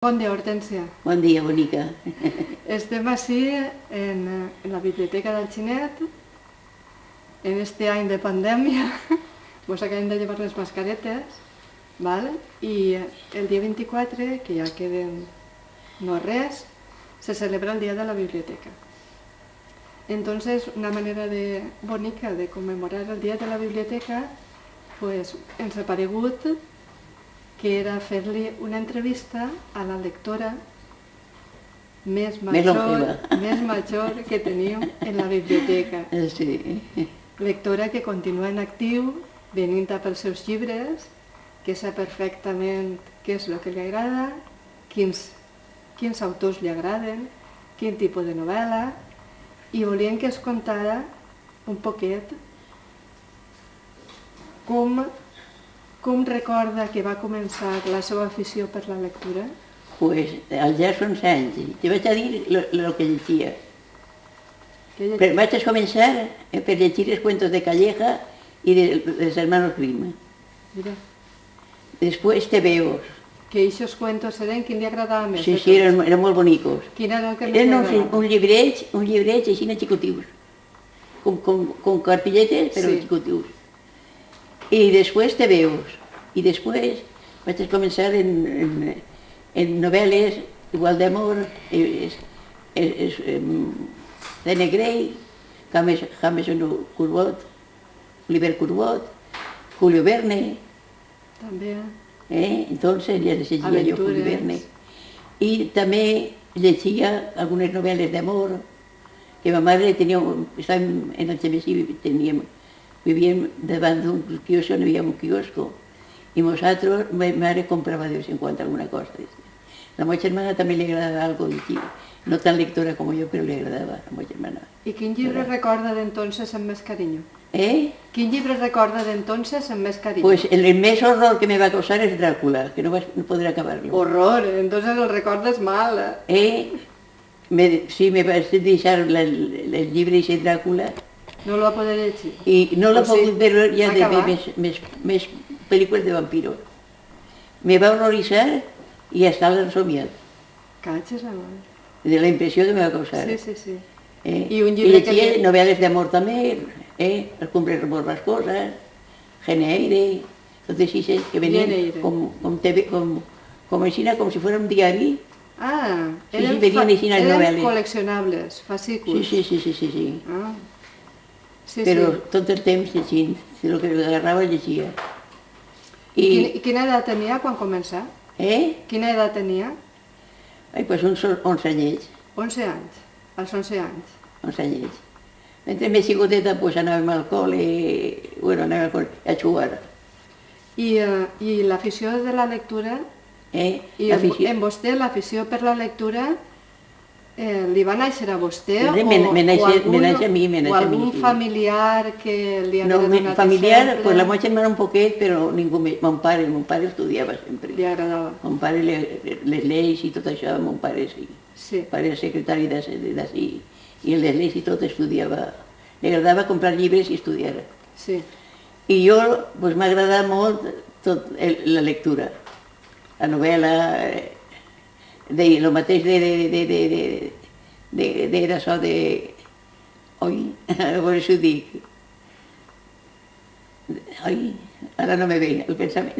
Bon dia, Hortència. Bon dia, bonica. Estem així en la biblioteca del Xinet, en este any de pandèmia. Ens acabem de llevar les mascaretes, ¿vale? I el dia 24, que ja queden no res, se celebra el dia de la biblioteca. Entonces, una manera bonica de conmemorar el dia de la biblioteca, pues, ens ha paregut que era fer-li una entrevista a la lectora més major que tenim en la biblioteca. Sí. Lectora que continua en actiu, venint a pels seus llibres, que sap perfectament què és el que li agrada, quins autors li agraden, quin tipus de novel·la, i volien que es contara un poquet com recorda que va començar la seva afició per la lectura? Pues als ja són anys. Te vaig a dir el que llegia. Però vaig a començar per llegir els cuentos de Calleja i dels hermanos Grimm. Mira. Després tebeos. Que aquests cuentos eren quin li agradava més? Sí, eren molt bonicos. Quin era el que més li agradava? Eren un llibreig així xicutius, com carpilletes, però xicutius. I després tebeos. I després vaig començar en novel·les, igual d'amor, de Negrell, James Curbot, Oliver Curbot, Julio Verne. També. Entonces ja llegia jo Julio Verne. I també llegia algunes novel·les d'amor, que ma mare estàvem en el Xemesí, vivíem davant d'un quiosco, no hi havia un quiosco, i nosaltres, ma mare comprava de vez en cuando alguna cosa. La meva germana també li agradava algo llegir, no tan lectora com jo, però li agradava a la meva germana. I quin llibre recorda d'entonces amb més carinyo? Quin llibre recorda d'entonces amb més carinyo? Pues el més horror que me va causar és Dràcula, que no podré acabar-lo. Horror, entonces el recordes mal. Sí, me vaig deixar el llibre de Dràcula. No lo va poder llegir. I no l'he pogut veure ja de més pel·lícules de vampiros. Me va horroritzar i hasta l'he ensomiat. Catxes la mare. De la impressió que me va causar. Sí. I llegia novel·les d'amor també, Els cumbres borrascoses, Geneire, tot així que venien com així, com si fos un diari. Eren col·leccionables, fascículs. Sí. Però tot el temps llegint, el que agarrava llegia. I quina edat tenia quan començà? Quina edat tenia? Pues uns 11 anyets. 11 anys, als 11 anys. 11 anyets. Mentre més xicoteta anàvem al col·le, anàvem a jugar. I l'afició de la lectura? En vostè l'afició per la lectura li va néixer a vostè o algun familiar que li havia donat exemple? Familiar, pues la meva germana un poquet, però ningú més. Mon pare estudiava sempre. Li agradava? Mon pare les lleis i tot això, mon pare sí. Sí. Pare era secretari d'ací i les lleis i tot estudiava. Li agradava comprar llibres i estudiar. Sí. I jo, pues m'agradava molt la lectura, la novel·la, el mateix d'això de... Oi, a veure si ho dic. Oi, ara no me ve el pensament.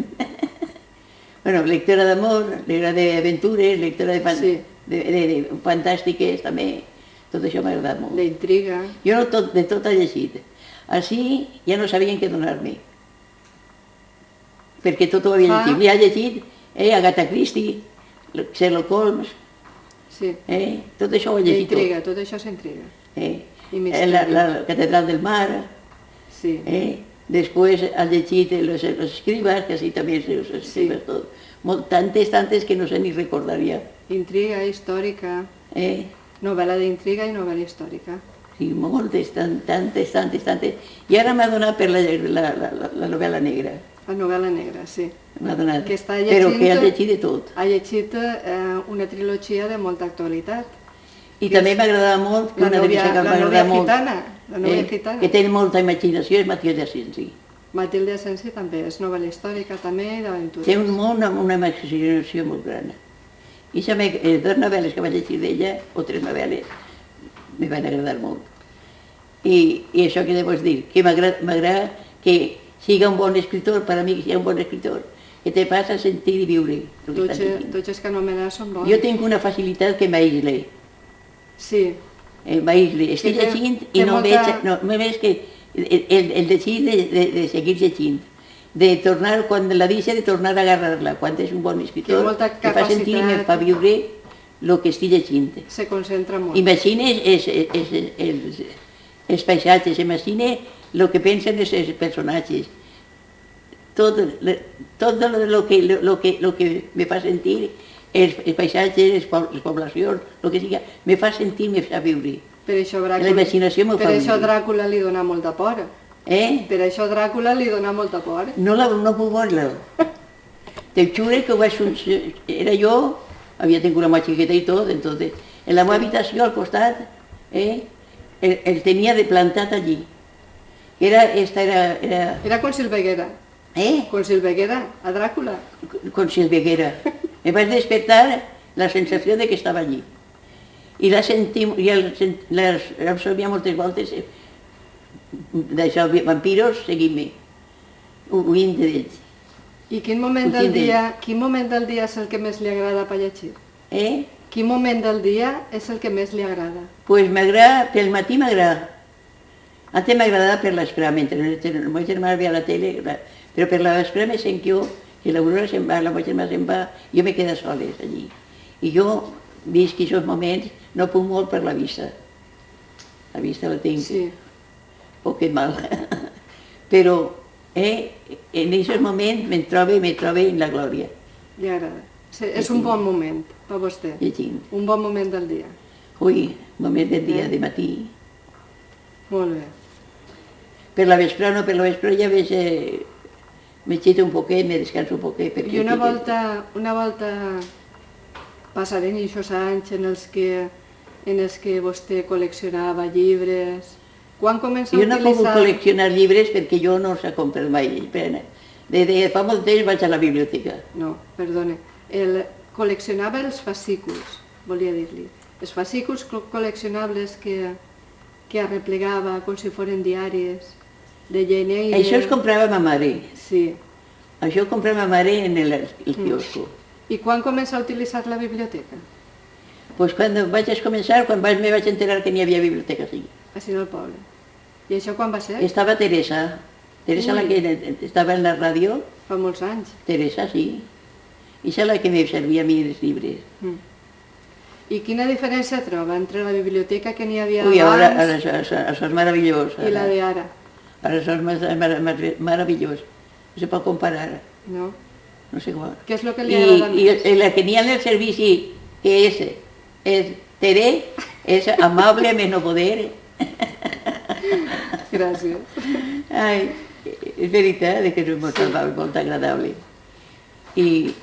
Bueno, lectora d'amor, lectora d'aventures, lectora de fantàstiques també, tot això m'agrada molt. D'intriga. Jo de tot he llegit. Així ja no sabien què donar-me, perquè tot ho havia llegit. Ja he llegit Agatha Christie, Sherlock Holmes, tot això ho he llegit. D'intriga, tot això s'intriga. La Catedral del Mar, després he llegit los escribas, que així també els escribas tot. Tantes que no sé ni recordaria. Intriga històrica, novel·la d'intriga i novel·la històrica. Sí, moltes, tantes. I ara m'ha donat per la novel·la negra. La novel·la negra, sí. M'ha donat, però que ha llegit de tot. Ha llegit una trilogia de molta actualitat. I també m'agradava molt, la novia gitana, que té molta imaginació, és Matilde Asensi. Matilde Asensi també és novel·la històrica també i d'aventura. Té una imaginació molt gran. I dues novel·les que vaig llegir d'ella, o tres novel·les, me van agradar molt. I això que deus dir, que m'agrada que siga un bon escritor, per a mi que siga un bon escritor, que te fas a sentir i viure. Tots els que anomenes són bons. Jo tinc una facilitat que m'aïsle. Sí. M'aïsle. Estic llegint i no veig... No, només que el desig de seguir llegint, de tornar, quan la deixa, de tornar a agarrar-la, quan és un bon escritor, me fa sentir i me fa viure el que estic llegint. Se concentra molt. Imagines els paisatges, imagina el que pensen els personatges. Tot el que me fa sentir, els paisatges, les poblacions, el que sigui, me fa sentir, me fa viure. Per això La imaginació me fa viure. Per això Dràcula li dona molta por. Per això Dràcula li dona molta por. No puc veure-la. Te juro que era jo, havia tingut una xiqueta i tot, entonces, en la meva habitació al costat, el tenia de plantat allí. Era con Silveguera. Con Silveguera, a Dràcula. Con Silveguera. Me vaig despertar la sensació de que estava allí. I la sentim, i l'absorbia moltes voltes, d'això, vampiros, seguint-me, huint d'ells. I quin moment del dia és el que més li agrada per llegir? Quin moment del dia és el que més li agrada? Pues m'agrada, pel matí m'agrada. Antes m'agradava per l'esperar, mentre el meu germà veia la tele, però per l'esperar me sent jo, que l'Aurora se'n va, la meva germà se'n va, jo me quedo soles allí. I jo visc aquests moments, no puc molt per la vista. La vista la tinc poc i mal. Però en aquests moments me trobo en la glòria. Li agrada. És un bon moment per vostè. Llegint. Un bon moment del dia. Ui, moment del dia, de matí. Molt bé. Per la vesprada no, per la vesprada ja veig... m'excito un poquet, me descanso un poquet. I una volta passaren aquests anys en els que vostè col·leccionava llibres. Quan comença a utilitzar... Jo no he pogut col·leccionar llibres perquè jo no s'ha comprat mai. Fa molt temps vaig a la biblioteca. No, perdone. Col·leccionava els fascículs, volia dir-li. Els fascículs col·leccionables que arreplegava com si foren diaris, de Lleneire... Això es comprava ma mare. Sí. Això ho comprava ma mare en el quiosco. I quan comença a utilitzar la biblioteca? Pues quan vaig començar, quan me vaig enterar que n'hi havia biblioteca, sí. Així al poble. I això quan va ser? Estava Teresa, la que estava en la ràdio. Fa molts anys. Teresa, sí. I és la que me servia a mi els llibres. I quina diferència troba entre la biblioteca que n'hi havia abans... Ui, ara això és meravellós. I la d'ara? Ara això és meravellós. No se pot comparar. No? No sé com. Què és el que li agrada més? I la que n'hi ha en el servici, que és Teré, és amable a no poder. Gràcies. Ai, és veritat que és molt agradable. I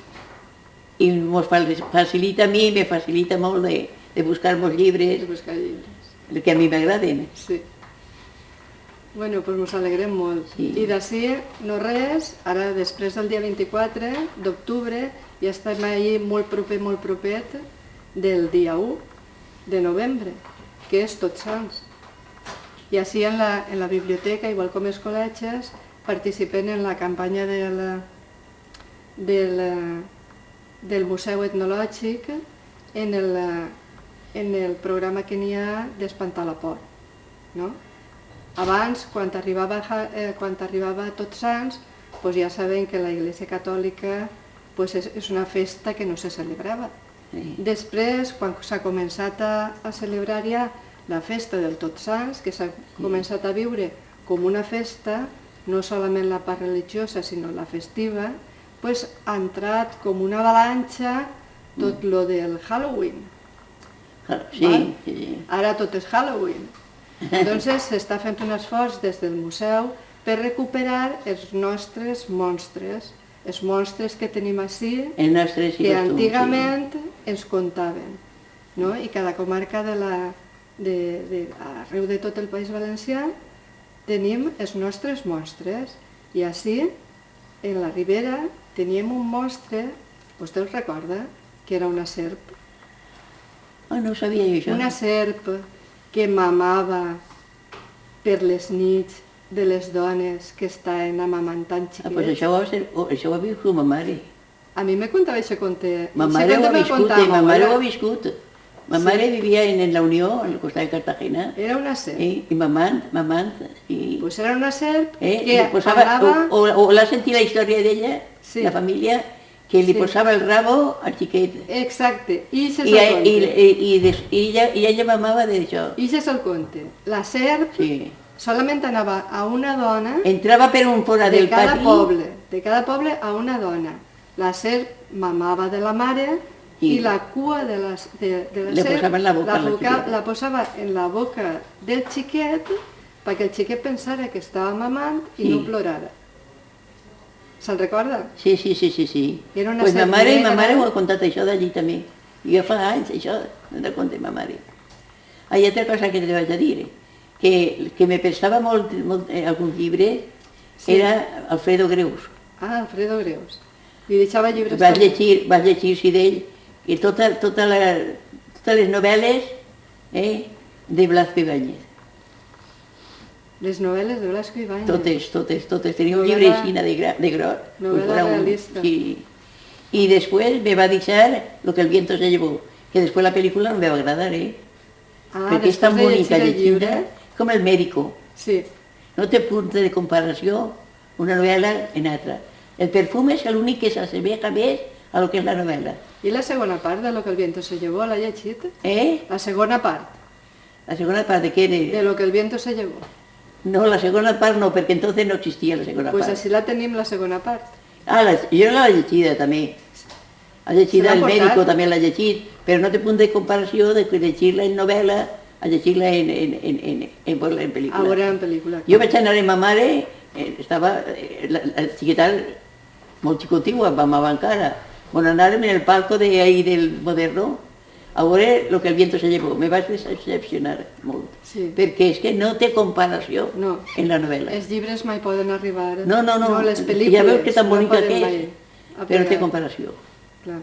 ens facilita a mi, me facilita molt de buscar molts llibres. De buscar llibres. Que a mi m'agraden. Sí. Bueno, doncs ens alegrem molt. I d'ací, no res, ara després del dia 24 d'octubre ja estem ahí molt propet del dia 1 de novembre, que és Tots Sants. I així en la biblioteca, igual com els col·legis, participen en la campanya del Museu Etnològic en el programa que n'hi ha d'Espantar la por, no? Abans, quan arribava Tots Sants, ja sabem que la Iglesia Catòlica és una festa que no se celebrava. Després, quan s'ha començat a celebrar ja la festa del Tots Sants, que s'ha començat a viure com una festa, no solament la part religiosa, sinó la festiva, ha entrat com una avalanxa tot lo del Halloween. Sí. Ara tot és Halloween. Doncs s'està fent un esforç des del museu per recuperar els nostres monstres, els monstres que tenim ací, que antigament ens contaven. I cada comarca arreu de tot el País Valencià tenim els nostres monstres. I ací, en la Ribera, teníem un monstre, vostè el recorda? que era una serp. Ah, no ho sabia jo, això. Una serp que mamava per les nits de les dones que estaven amamantant Ah, doncs xiquets. això ho ha viscut ma mare. A mi me contava aquest conte. Ma mare ho ha viscut, ma mare ho ha viscut. Ma mare vivia en la Unió, al costat de Cartagena. Era una serp. I mamant, i... Pues era una serp li que posava, parlava... o l'ha sentit la història d'ella, Sí. la família, que li Sí. posava el rabo al xiquet. Exacte, i això és I, el conte. i ella mamava d'això. I això és el conte. La serp Sí. solament anava a una dona Entrava per un fora de del cada pati poble, de cada poble a una dona. La serp mamava de la mare i la cua de la Le serp posava en la boca a la xiqueta. la posava en la boca del xiquet perquè el xiquet pensara que estava mamant i Sí. no plorara. Se'n recorda? Sí, sí, sí, sí, sí. Era una Pues ma serp mare negra. ho ha contat això d'allí també. Jo fa anys, això, no te conté ma mare. Hi ha altra cosa que te vaig a dir, que me prestava molt alguns llibres, Sí. era Alfredo Greus. Ah, Alfredo Greus. Li deixava llibres Vaig també. llegir sí d'ell, i totes les novel·les de Blasco Ibáñez. Les novel·les de Blasco Ibáñez. Totes. Tenia un Novel·la- llibre així de gros. novel·la realista. Sí. Y después me va a dejar Lo que el viento se llevó, que después la película no me va a agradar, Ah, porque es tan després de bonita, llegir el llibre. llegida, com El médico. Sí. No té punt de comparació una novel·la en altra. El perfume és l'únic que s'assemeja més a lo que és la novel·la. I la segona part de Lo que el viento se llevó, l'ha llegit? Eh? La segona part La segona part de què era? de Lo que el viento se llevó. No, la segona part no, perquè entonces no existia la segona Pues part. així la tenim, la segona part. Ah, jo l'he llegida també. Ha llegida Se l'ha El portat? médico, també l'ha llegit, però no té punt de comparació de llegir-la en novel·la a llegir-la en pel·lícula. Ara en pel·lícula. Jo vaig anar amb ma mare, estava, la xiqueta molt xicotiu, mamava encara. Bueno, anàrem en el palco de ahí del Moderno a veure Lo que el viento se llevó. Me vaig decepcionar molt, Sí. perquè és que no té comparació No. en la novel·la. Els llibres mai poden arribar. No, les pel·lícules. ja veus que tan bonica no poden que és, mai però no té apegar. comparació. Clar.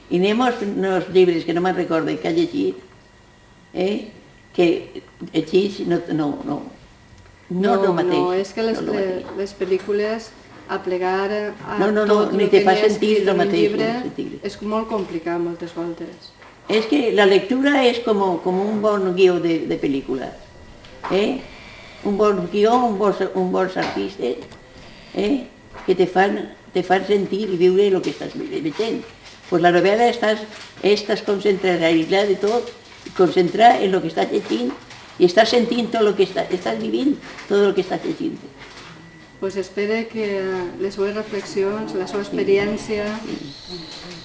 I anem als llibres que no me'n recordo que ha llegit, que llegeix no el mateix. No, és que no el mateix. les pel·lícules aplegar a No, tot ni el te que fa n'hi ha sentir escrit lo en un mateix, llibre no sentir. és molt complicat moltes voltes. És que la lectura és com un bon guió de pel·lícula. Un bon guió, un bons artistes que te fan sentir i viure el que estàs veient. Pues la novel·la estàs concentrat, aïllat de tot, concentrat en el que estàs llegint i estàs sentint tot el que estàs vivint, tot el que estàs llegint. Pues espere que les seues reflexions, la seva experiència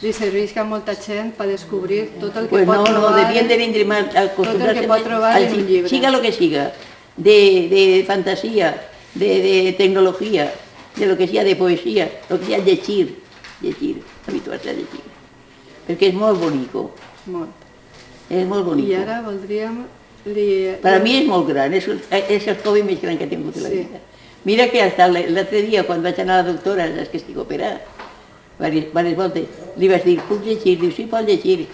li servisca a molta gent per descobrir tot el que Pues pot no, trobar. devien de vindre más a acostumbrarse pot trobar en un llibre. siga lo que siga, de fantasía, de tecnología, de lo que sea de poesía, lo que sea llegir, habituarse a llegir. Perquè és molt bonico, Molt. és molt bonico. I ara voldríem... Per a mi és molt gran, és el hobby més gran que he tingut a la Sí. vida. Mira que hasta l'altre dia, quan vaig anar a la doctora, és que estic operat, diverses voltes, li vaig dir, puc llegir? Diu, sí, pot llegir.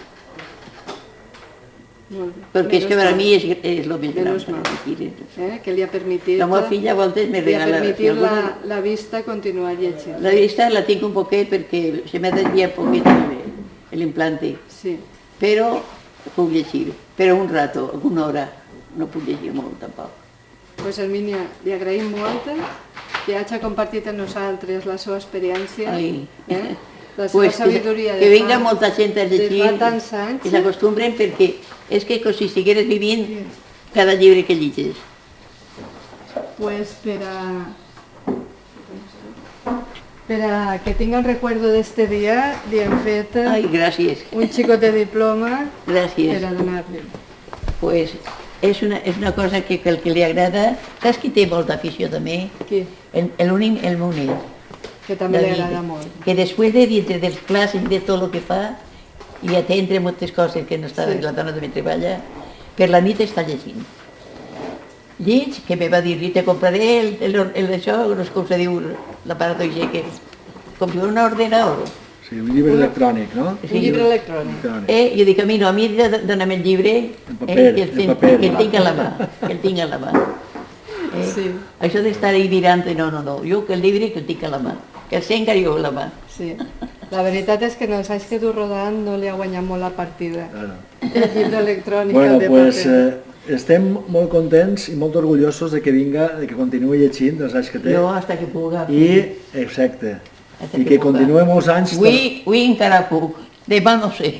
Molt bé. Perquè és que per a mi és el més gran. Menos mal. llegir. Que li ha permitit... La meva filla a voltes me li ha regala... permitit la vista continuar llegint. La vista la tinc un poquet perquè se m'ha desviat un poquet l'implante, Sí. però puc llegir, però un rato, alguna hora, no puc llegir molt tampoc. Pues Hermínia, li agraïm molt que hagi compartit amb nosaltres la seva experiència, Ai. la seva Pues sabidoria que venga molta gent a de llegir, fa tants anys. que s'acostumbren perquè és que com si estigueres vivint cada llibre que llegis. Pues per a que tinga un recuerdo d'este dia, li hem fet Ai, gràcies, un xicot de diploma gràcies. per a donar-li. Pues és una cosa que el que li agrada, saps qui té molta afició també? Qui? El Monet. Que també li David, agrada molt. que després de dintre dels classes i de tot el que fa, i ja té entre moltes coses que no està, Sí. la dona també treballa, per la nit està llegint. Lleig, que me va dir, i te compraré això, no sé com se diu, l'aparato que com si fos un ordenador, Sí, un llibre electrònic, no? Un llibre electrònic. Jo dic, a mi dona'm el llibre que el tinc a la mà, que el tinc a la mà. Sí. Això d'estar ahí mirant, no, jo que el llibre que el tinc a la mà, que el sent jo a la mà. Sí. La veritat és que en els anys que du rodant no li ha guanyat molt la partida. El llibre electrònic, Bueno, el de pues paper. estem molt contents i molt orgullosos de que vinga, de que continuï llegint dels anys que té. Jo, hasta que puga. Exacte. I que continuï molts anys. Avui encara puc, demà no sé.